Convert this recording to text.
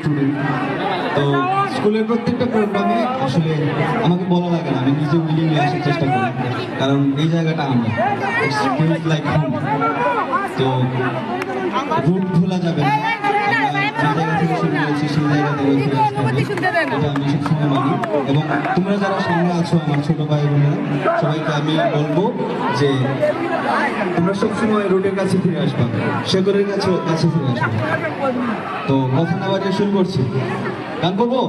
Student. তো স্কুলের প্রত্যেকটা প্রোগ্রামে আসলে আমাকে বলা লাগে না, আমি নিজে উইলিংলি আসার চেষ্টা করি, কারণ এই জায়গাটা আমার, ইটস ফিলস লাইক হোম। তো রুট ভোলা যাবে না, যে জায়গা থেকে শুরু করেছি সেই জায়গাতে ফিরে আসতে হবে, এটা আমি সবসময় মানি। এবং তোমরা যারা সামনে আছো, আমার ছোট ভাই বোনেরা, সবাইকে আমি বলবো যে তোমরা সবসময় রুটের কাছে ফিরে আসবা, শেকরের কাছে ফিরে আসবা। তো কথা না বাড়িয়ে শুরু করছি, গান করবো।